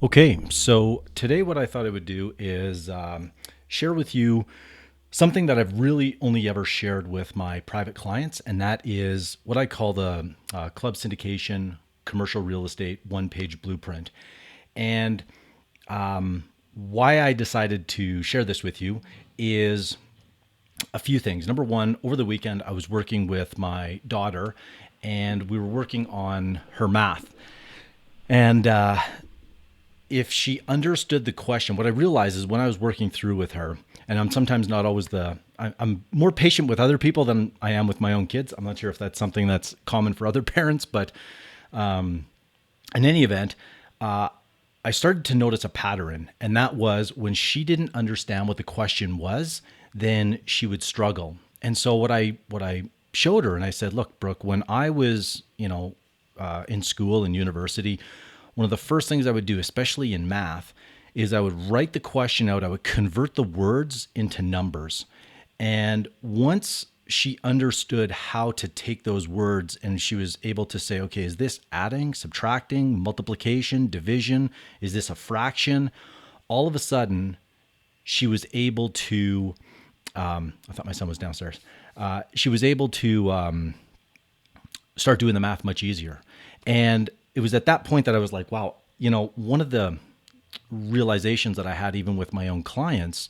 Okay, so today what I thought I would do is share with you something that I've really only ever shared with my private clients, and that is what I call the club syndication commercial real estate one-page blueprint. And why I decided to share this with you is a few things. Number one, over the weekend, I was working with my daughter, and we were working on her math. And if she understood the question, what I realized is when I was working through with her, and I'm sometimes not always I'm more patient with other people than I am with my own kids. I'm not sure if that's something that's common for other parents, but in any event, I started to notice a pattern, and that was when she didn't understand what the question was, then she would struggle. And so what I showed her, and I said, look, Brooke, when I was, in school and university, one of the first things I would do, especially in math, is I would write the question out. I would convert the words into numbers. And once she understood how to take those words and she was able to say, okay, is this adding, subtracting, multiplication, division? Is this a fraction? All of a sudden, she was able to, I thought my son was downstairs. She was able to start doing the math much easier. And it was at that point that I was like, wow, one of the realizations that I had even with my own clients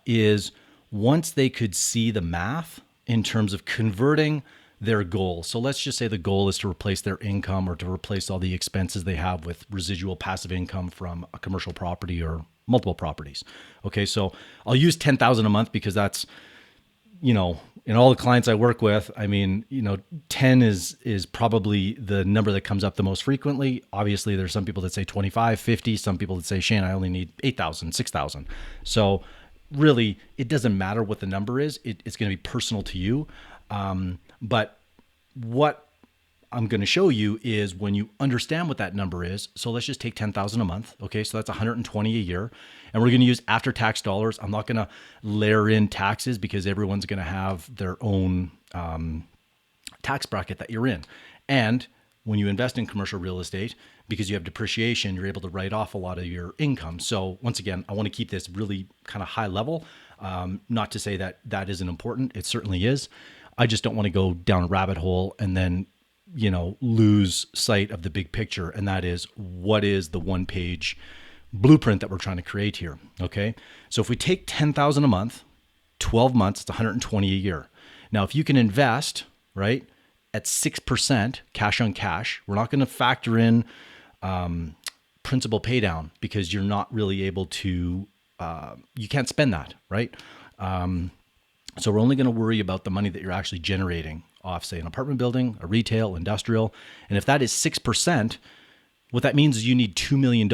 is once they could see the math in terms of converting their goal. So let's just say the goal is to replace their income or to replace all the expenses they have with residual passive income from a commercial property or multiple properties. Okay, so I'll use 10,000 a month because that's, in all the clients I work with, 10 is probably the number that comes up the most frequently. Obviously, there's some people that say 25, 50, some people that say, Shane, I only need 8,000, 6,000. So really, it doesn't matter what the number is. It's going to be personal to you. But what I'm going to show you is when you understand what that number is. So let's just take 10,000 a month. Okay. So that's 120 a year. And we're going to use after-tax dollars. I'm not going to layer in taxes because everyone's going to have their own tax bracket that you're in. And when you invest in commercial real estate, because you have depreciation, you're able to write off a lot of your income. So once again, I want to keep this really kind of high level. Not to say that that isn't important. It certainly is. I just don't want to go down a rabbit hole and then lose sight of the big picture. And that is, what is the one-page blueprint that we're trying to create here? Okay. So if we take 10,000 a month, 12 months, it's 120 a year. Now, if you can invest, right, at 6% cash on cash, we're not going to factor in principal pay down because you're not really able to, you can't spend that, right? So we're only going to worry about the money that you're actually generating off, say, an apartment building, a retail, industrial. And if that is 6%, what that means is you need $2 million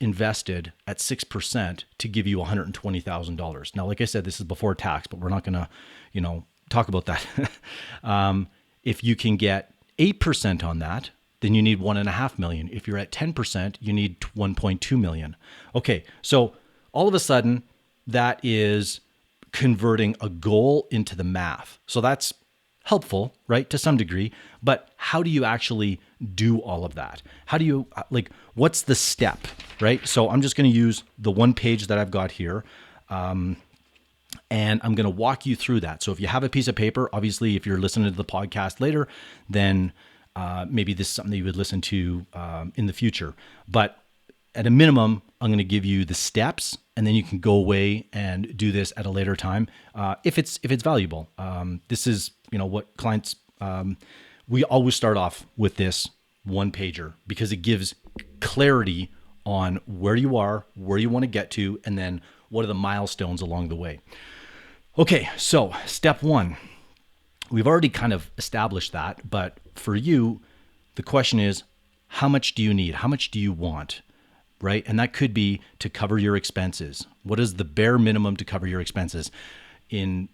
invested at 6% to give you $120,000. Now, like I said, this is before tax, but we're not going to, talk about that. If you can get 8% on that, then you need $1.5 million. If you're at 10%, you need $1.2 million. Okay, so all of a sudden, that is converting a goal into the math. So that's helpful, right, to some degree, but how do you actually do all of that? How do you, what's the step, right? So I'm just going to use the one page that I've got here, and I'm going to walk you through that. So if you have a piece of paper, obviously, if you're listening to the podcast later, then maybe this is something that you would listen to in the future. But at a minimum, I'm going to give you the steps, and then you can go away and do this at a later time if it's valuable. This is what clients. We always start off with this one pager because it gives clarity on where you are, where you want to get to, and then what are the milestones along the way. Okay, so step one, we've already kind of established that, but for you, the question is, how much do you need? How much do you want? Right? And that could be to cover your expenses. What is the bare minimum to cover your expenses? In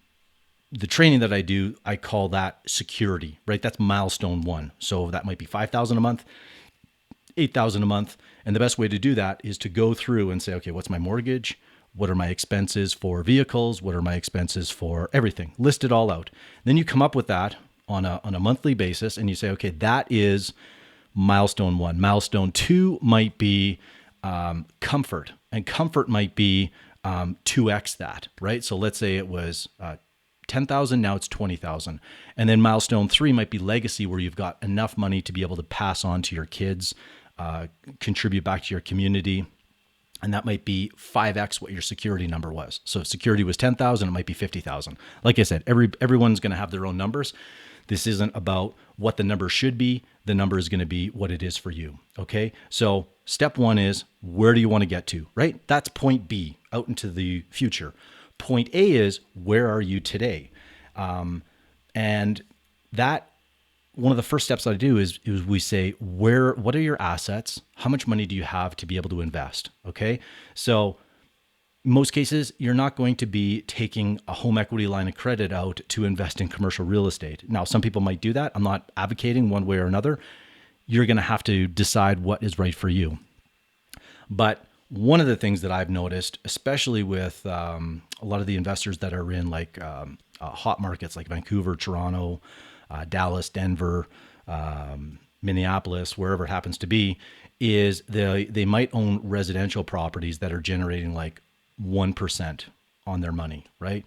the training that I do, I call that security, right? That's milestone one. So that might be 5,000 a month, 8,000 a month. And the best way to do that is to go through and say, okay, what's my mortgage? What are my expenses for vehicles? What are my expenses for everything? List it all out. Then you come up with that on a monthly basis and you say, okay, that is milestone one. Milestone two might be comfort, and comfort might be 2x that, right? So let's say it was 10,000, now it's 20,000. And then milestone 3 might be legacy, where you've got enough money to be able to pass on to your kids, contribute back to your community. And that might be 5x what your security number was. So if security was 10,000, it might be 50,000. Like I said, everyone's going to have their own numbers. This isn't about what the number should be. The number is going to be what it is for you. Okay. So step 1 is, where do you want to get to, right? That's point B, out into the future. Point A is, where are you today? And that, one of the first steps that I do is we say, what are your assets? How much money do you have to be able to invest? Okay. So in most cases, you're not going to be taking a home equity line of credit out to invest in commercial real estate. Now, some people might do that. I'm not advocating one way or another. You're going to have to decide what is right for you. But one of the things that I've noticed, especially with a lot of the investors that are in like hot markets like Vancouver, Toronto, Dallas, Denver, Minneapolis, wherever it happens to be, is they might own residential properties that are generating like 1% on their money, right?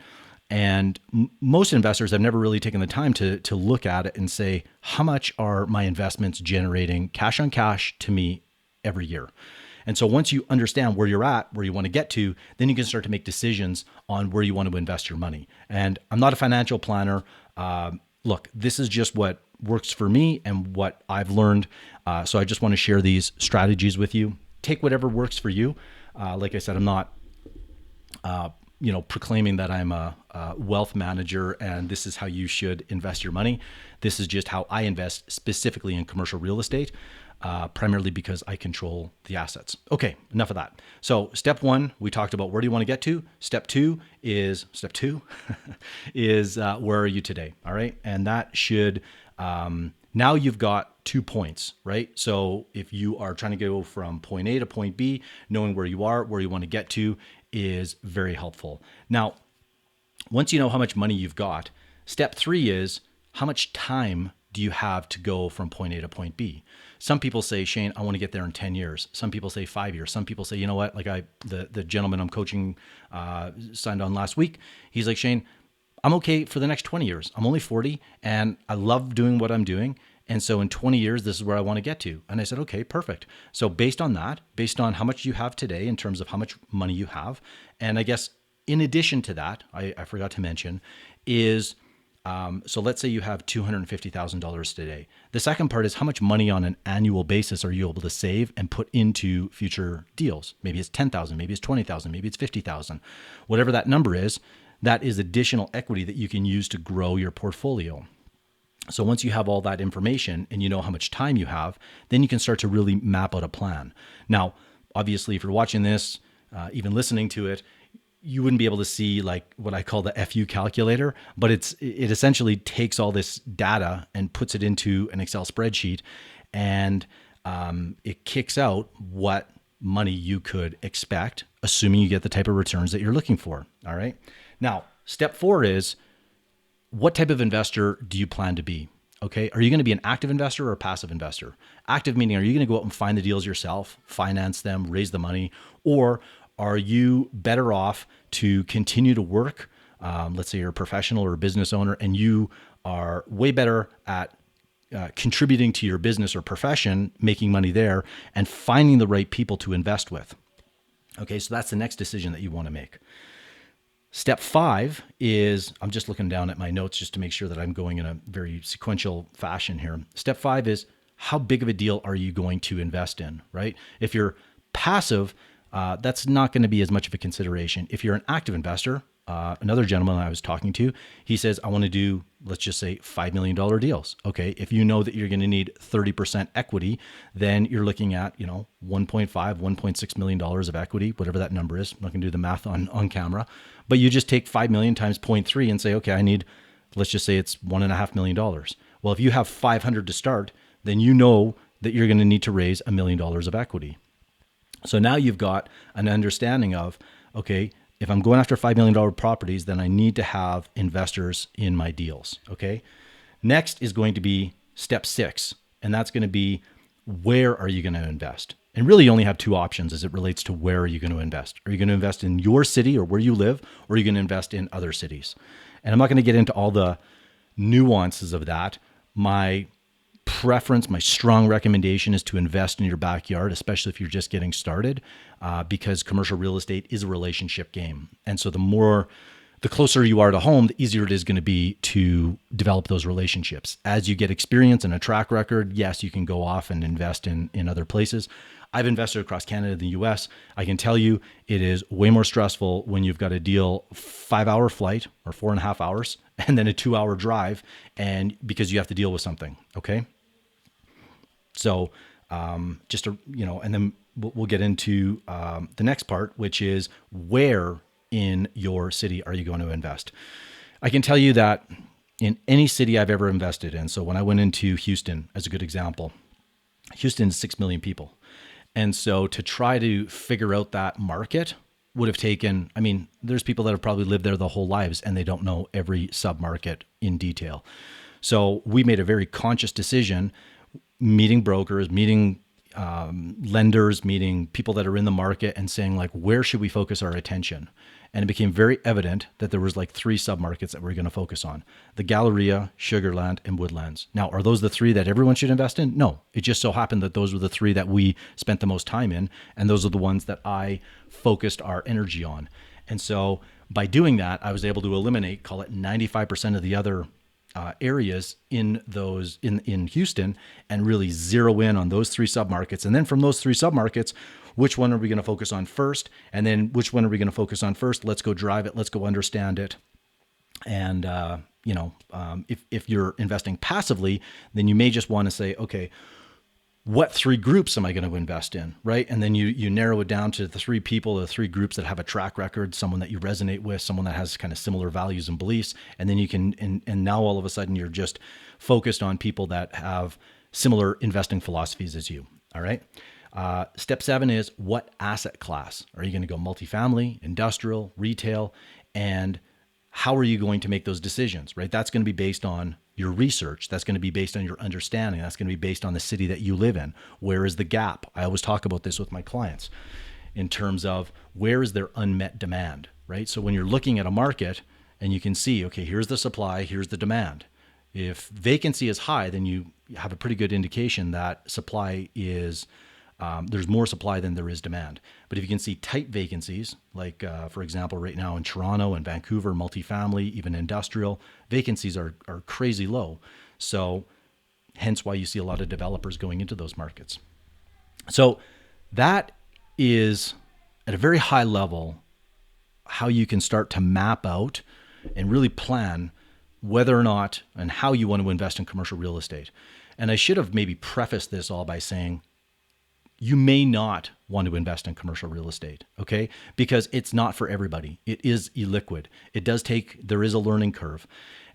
And most investors have never really taken the time to look at it and say, how much are my investments generating cash on cash to me every year? And so once you understand where you're at, where you want to get to, then you can start to make decisions on where you want to invest your money. And I'm not a financial planner. Look, this is just what works for me and what I've learned. So I just want to share these strategies with you. Take whatever works for you. Like I said, I'm not, proclaiming that I'm a wealth manager and this is how you should invest your money. This is just how I invest specifically in commercial real estate. Primarily because I control the assets. Okay, enough of that. So step 1, we talked about where do you want to get to. Step 2 is where are you today? All right. And that should, now you've got 2 points, right? So if you are trying to go from point A to point B, knowing where you are, where you want to get to is very helpful. Now, once you know how much money you've got, step 3 is, how much time do you have to go from point A to point B? Some people say, Shane, I want to get there in 10 years. Some people say 5 years. Some people say, you know what? Like the gentleman I'm coaching signed on last week. He's like, Shane, I'm okay for the next 20 years. I'm only 40 and I love doing what I'm doing. And so in 20 years, this is where I want to get to. And I said, okay, perfect. So based on that, based on how much you have today in terms of how much money you have, and I guess in addition to that, I forgot to mention is, so let's say you have $250,000 today. The second part is, how much money on an annual basis are you able to save and put into future deals? Maybe it's 10,000, maybe it's 20,000, maybe it's 50,000. Whatever that number is, that is additional equity that you can use to grow your portfolio. So once you have all that information and you know how much time you have, then you can start to really map out a plan. Now, obviously, if you're watching this, even listening to it, you wouldn't be able to see like what I call the FU calculator, but it essentially takes all this data and puts it into an Excel spreadsheet, and it kicks out what money you could expect, assuming you get the type of returns that you're looking for. All right. Now, step 4 is, what type of investor do you plan to be? Okay. Are you going to be an active investor or a passive investor? Active meaning, are you going to go out and find the deals yourself, finance them, raise the money, or are you better off to continue to work? Let's say you're a professional or a business owner and you are way better at contributing to your business or profession, making money there, and finding the right people to invest with. Okay, so that's the next decision that you want to make. Step 5 is, I'm just looking down at my notes just to make sure that I'm going in a very sequential fashion here. Step 5 is, how big of a deal are you going to invest in, right? If you're passive, that's not going to be as much of a consideration. If you're an active investor, another gentleman I was talking to, he says, I want to do, let's just say $5 million deals. Okay. If you know that you're going to need 30% equity, then you're looking at, $1.5, $1.6 million of equity, whatever that number is. I'm not going to do the math on camera, but you just take 5 million times 0.3 and say, okay, I need, let's just say it's $1.5 million. Well, if you have 500 to start, then you know that you're going to need to raise $1 million of equity. So now you've got an understanding of, okay, if I'm going after $5 million properties, then I need to have investors in my deals. Okay. Next is going to be step 6. And that's going to be, where are you going to invest? And really, you only have two options as it relates to where are you going to invest. Are you going to invest in your city or where you live, or are you going to invest in other cities? And I'm not going to get into all the nuances of that. My preference, my strong recommendation is to invest in your backyard, especially if you're just getting started, because commercial real estate is a relationship game. And so the closer you are to home, the easier it is going to be to develop those relationships. As you get experience and a track record, yes, you can go off and invest in other places. I've invested across Canada and the US. I can tell you it is way more stressful when you've got a deal 5-hour flight or 4.5 hours and then a 2-hour drive, and because you have to deal with something. Okay. So and then we'll get into the next part, which is where in your city are you going to invest? I can tell you that in any city I've ever invested in. So when I went into Houston, as a good example, Houston's 6 million people. And so to try to figure out that market would have taken, there's people that have probably lived there the whole lives and they don't know every sub-market in detail. So we made a very conscious decision, meeting brokers, meeting lenders, meeting people that are in the market and saying like, where should we focus our attention? And it became very evident that there was like 3 submarkets that we're going to focus on: the Galleria, Sugarland, and Woodlands. Now, are those the 3 that everyone should invest in? No, it just so happened that those were the 3 that we spent the most time in. And those are the ones that I focused our energy on. And so by doing that, I was able to eliminate, call it 95% of the other areas in Houston, and really zero in on those 3 submarkets. And then from those 3 submarkets, which one are we going to focus on first? And then which one are we going to focus on first? Let's go drive it. Let's go understand it. And, if you're investing passively, then you may just want to say, okay, what 3 groups am I going to invest in, right? And then you narrow it down to the 3 people, the 3 groups that have a track record, someone that you resonate with, someone that has kind of similar values and beliefs. And then you can, and now all of a sudden you're just focused on people that have similar investing philosophies as you. All right. Step 7 is, what asset class? Are you going to go multifamily, industrial, retail? And how are you going to make those decisions, right? That's going to be based on your research. That's going to be based on your understanding. That's going to be based on the city that you live in. Where is the gap? I always talk about this with my clients in terms of where is their unmet demand, right? So when you're looking at a market and you can see, okay, here's the supply, here's the demand. If vacancy is high, then you have a pretty good indication that supply is there's more supply than there is demand. But if you can see tight vacancies, like for example, right now in Toronto and Vancouver, multifamily, even industrial, vacancies are crazy low. So hence why you see a lot of developers going into those markets. So that is at a very high level how you can start to map out and really plan whether or not and how you want to invest in commercial real estate. And I should have maybe prefaced this all by saying, you may not want to invest in commercial real estate, okay? Because it's not for everybody. It is illiquid. There is a learning curve.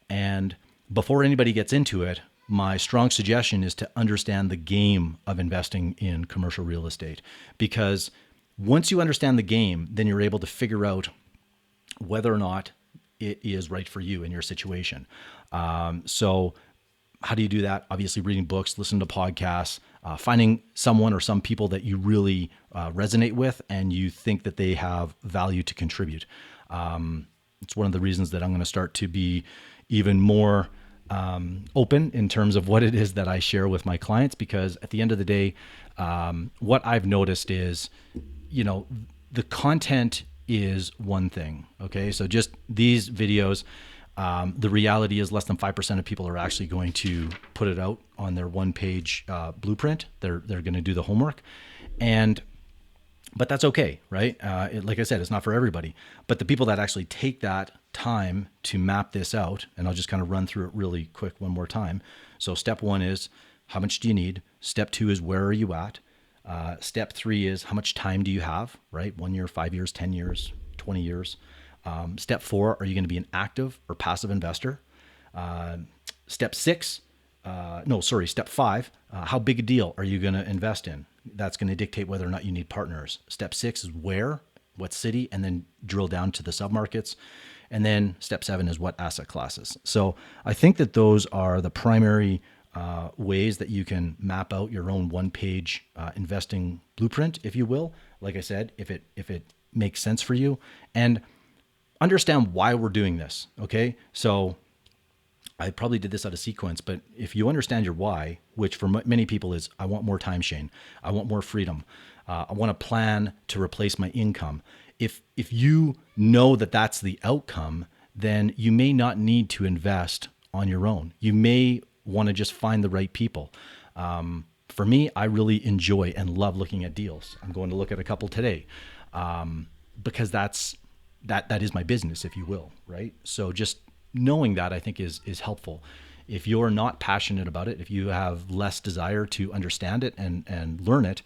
And before anybody gets into it, my strong suggestion is to understand the game of investing in commercial real estate. Because once you understand the game, then you're able to figure out whether or not it is right for you in your situation. So how do you do that? Obviously, reading books, listening to podcasts, finding someone or some people that you really resonate with and you think that they have value to contribute. It's one of the reasons that I'm going to start to be even more open in terms of what it is that I share with my clients, because at the end of the day, what I've noticed is, the content is one thing. Okay. So just these videos, the reality is less than 5% of people are actually going to put it out on their 1-page blueprint. They're going to do the homework, but that's okay, right? Like I said, it's not for everybody. But the people that actually take that time to map this out, and I'll just kind of run through it really quick one more time. So step 1 is, how much do you need? Step 2 is, where are you at? Step 3 is, how much time do you have, right? 1 year, 5 years, 10 years, 20 years. Step 4, are you going to be an active or passive investor? Step 5, how big a deal are you going to invest in? That's going to dictate whether or not you need partners. Step 6 is where, what city, and then drill down to the submarkets. And then step 7 is what asset classes. So I think that those are the primary ways that you can map out your own one-page investing blueprint, if you will. Like I said, if it makes sense for you, and understand why we're doing this. Okay, so I probably did this out of sequence, but if you understand your why, which for many people is, I want more time, Shane. I want more freedom. I want a plan to replace my income. If you know that that's the outcome, then you may not need to invest on your own. You may want to just find the right people. For me, I really enjoy and love looking at deals. I'm going to look at a couple today, because that is my business, if you will, right? So just knowing that, I think is helpful. If you're not passionate about it, if you have less desire to understand it and learn it,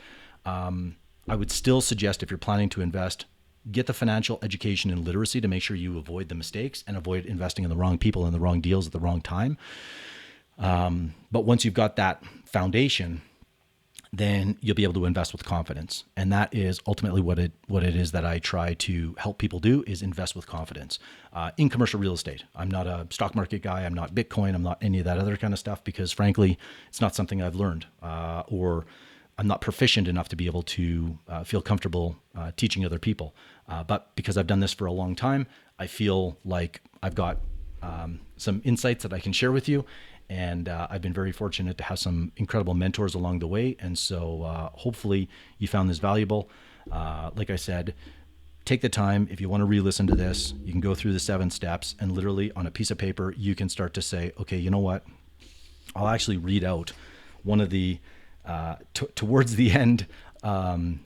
I would still suggest, if you're planning to invest, get the financial education and literacy to make sure you avoid the mistakes and avoid investing in the wrong people and the wrong deals at the wrong time. But once you've got that foundation, then you'll be able to invest with confidence. And that is ultimately what it is that I try to help people do, is invest with confidence in commercial real estate. I'm not a stock market guy. I'm not Bitcoin. I'm not any of that other kind of stuff, because frankly, it's not something I've learned, or I'm not proficient enough to be able to feel comfortable teaching other people. But because I've done this for a long time, I feel like I've got some insights that I can share with you. And I've been very fortunate to have some incredible mentors along the way. And so hopefully you found this valuable. Like I said, take the time. If you want to re-listen to this, you can go through the 7 steps, and literally on a piece of paper, you can start to say, okay, you know what? I'll actually read out one of the, towards the end of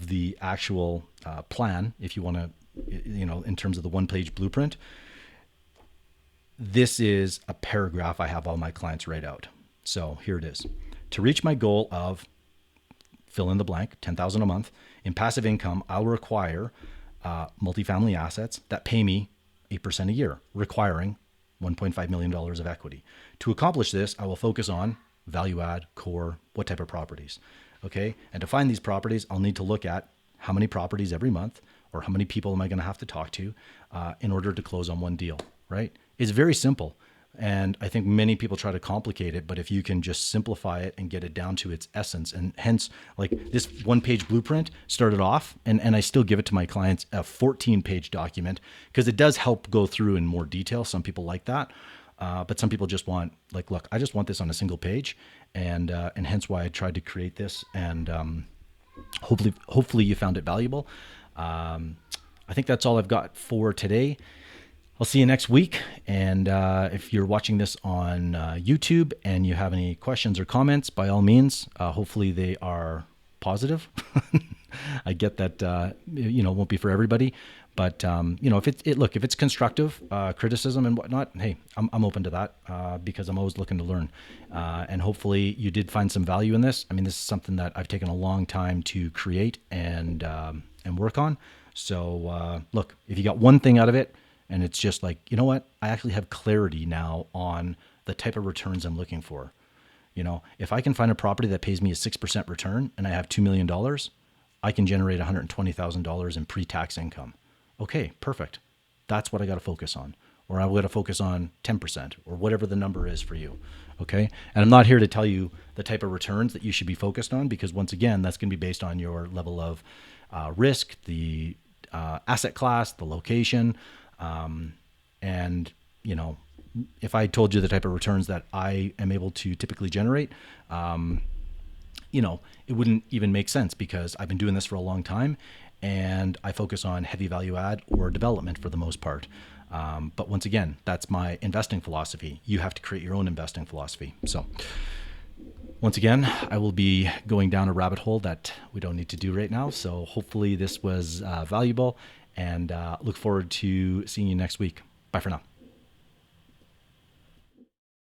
the actual plan, if you want to, in terms of the one-page blueprint. This is a paragraph I have all my clients write out. So here it is. To reach my goal of fill in the blank, $10,000 a month in passive income, I'll require multifamily assets that pay me 8% a year, requiring $1.5 million of equity. To accomplish this, I will focus on value add, core, what type of properties. Okay. And to find these properties, I'll need to look at how many properties every month, or how many people am I going to have to talk to in order to close on one deal, right? It's very simple. And I think many people try to complicate it, but if you can just simplify it and get it down to its essence, and hence, like, this one-page blueprint started off, and I still give it to my clients, a 14-page document, because it does help go through in more detail. Some people like that, but some people just want, like, look, I just want this on a single page, and hence why I tried to create this. And hopefully you found it valuable. I think that's all I've got for today. I'll see you next week. And if you're watching this on YouTube and you have any questions or comments, by all means, hopefully they are positive. I get that, it won't be for everybody, but if it's constructive criticism and whatnot, hey, I'm open to that because I'm always looking to learn. And hopefully you did find some value in this. I mean, this is something that I've taken a long time to create and work on. So look, if you got one thing out of it, and it's just like, you know what? I actually have clarity now on the type of returns I'm looking for. If I can find a property that pays me a 6% return and I have $2 million, I can generate $120,000 in pre-tax income. Okay, perfect. That's what I got to focus on. Or I got to focus on 10% or whatever the number is for you. Okay. And I'm not here to tell you the type of returns that you should be focused on, because once again, that's going to be based on your level of risk, the asset class, the location. And if I told you the type of returns that I am able to typically generate, it wouldn't even make sense, because I've been doing this for a long time and I focus on heavy value add or development for the most part. But once again, that's my investing philosophy. You have to create your own investing philosophy. So once again, I will be going down a rabbit hole that we don't need to do right now. So hopefully this was valuable, and look forward to seeing you next week. Bye for now.